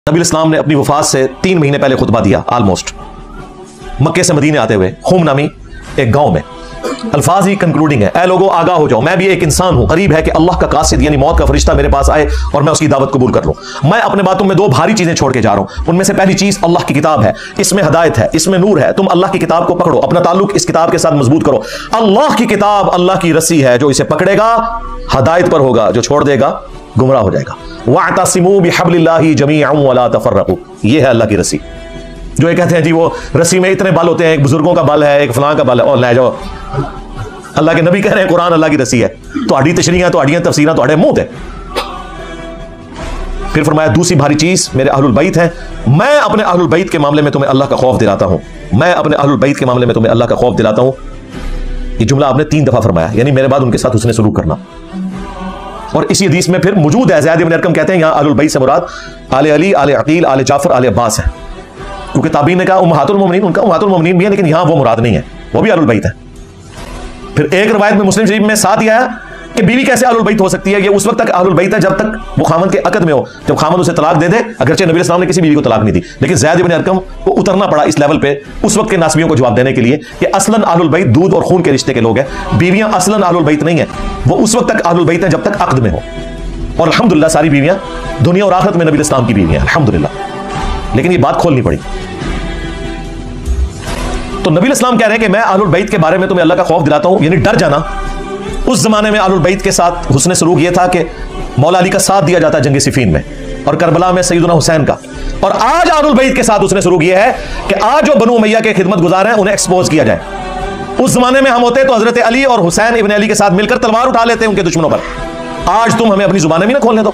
نبی اسلام نے اپنی وفات سے 3 مہینے پہلے خطبہ دیا آلموسٹ، مکے سے مدینے آتے ہوئے ہوم نامی ایک گاؤں میں۔ الفاظ ہی کنکلوڈنگ ہے، اے لوگوں آگاہ ہو جاؤ، میں بھی ایک انسان ہوں، قریب ہے کہ اللہ کا قاصد یعنی موت کا فرشتہ میرے پاس آئے اور میں اس کی دعوت قبول کر لوں۔ میں اپنے باتوں میں 2 بھاری چیزیں چھوڑ کے جا رہا ہوں، ان میں سے پہلی چیز اللہ کی کتاب ہے، اس میں ہدایت ہے، اس میں نور ہے، تم اللہ کی کتاب کو پکڑو، اپنا تعلق اس کتاب کے ساتھ مضبوط کرو۔ اللہ کی کتاب اللہ کی رسی ہے، جو اسے پکڑے گا ہدایت پر ہوگا، جو چھوڑ دے گا گمراہ ہو جائے گا۔ وَاعْتَصِمُوا بِحَبْلِ اللَّهِ جَمِيعًا وَلَا تَفَرَّقُوا، یہ ہے اللہ کی رسی۔ جو یہ کہتے ہیں جی وہ رسی میں اتنے بال ہوتے ہیں، ایک بزرگوں کا بال ہے، ایک فلاں کا بال ہے، اور لے جاؤ، اللہ کے نبی کہہ رہے ہیں قرآن اللہ کی رسی ہے، تو آڑی تشریحاں تو آڑیاں تفسیراں تو آڑے منہ دے۔ پھر فرمایا دوسری بھاری چیز میرے اہل البیت ہیں، میں اپنے اہل البیت کے معاملے میں تمہیں اللہ کا خوف دلاتا ہوں، میں اپنے اہل البیت کے معاملے میں تمہیں اللہ کا خوف دلاتا ہوں۔ یہ جملہ آپ نے 3 دفعہ فرمایا، یعنی میرے بعد ان کے ساتھ حسن سلوک کرنا۔ اور اسی حدیث میں پھر موجود ہے، زید بن ارقم کہتے ہیں یہاں اہل البیت سے مراد آل علی، آل عقیل، آل جعفر، آل عباس ہیں، کیونکہ تابعین نے کہا امہات المومنین، ان کا امہات المومنین بھی ہے، لیکن یہاں وہ مراد نہیں ہے، وہ بھی اہل البیت ہے۔ پھر ایک روایت میں مسلم شریف میں ساتھ یہ ہے کہ بیوی کیسے اہل البیت ہو سکتی ہے، یہ اس وقت تک اہل البیت ہے جب تک وہ خامند کے عقد میں ہو، جب خامند اسے طلاق دے دے، اگرچہ نبی اسلام نے کسی بیوی کو طلاق نہیں دی، لیکن زید بن ارقم کو اترنا پڑا اس لیول پہ اس وقت کے ناسبیوں کو جواب دینے کے لیے کہ اصلاً اہل البیت دودھ اور خون کے رشتے کے لوگ ہیں، بیویاں اصلاً اہل البیت نہیں ہیں، وہ اس وقت تک اہل البیت ہیں جب تک عقد میں ہو۔ اور الحمدللہ ساری بیویاں دنیا اور آخرت میں نبی اسلام کی بیویاں ہیں الحمدللہ، لیکن یہ بات کھولنی پڑی۔ تو نبی اسلام کہہ رہے ہیں کہ میں اہل البیت کے بارے میں تمہیں اللہ کا خوف دلاتا ہوں، یعنی ڈر جانا۔ اس زمانے میں اہل البیت کے ساتھ حسن سلوک یہ تھا کہ مولا علی کا ساتھ دیا جاتا جنگ صفین میں، اور کربلا میں سیدنا حسین کا۔ اور آج اہل البیت کے ساتھ حسن سلوک یہ ہے کہ آج جو بنو امیہ کے خدمت گزار ہیں انہیں ایکسپوز کیا جائے۔ اس زمانے میں ہم ہوتے تو حضرت علی اور حسین ابن علی کے ساتھ مل کر تلوار اٹھا لیتے ان کے دشمنوں پر۔ آج تم ہمیں اپنی زبانیں بھی نہ کھولنے دو۔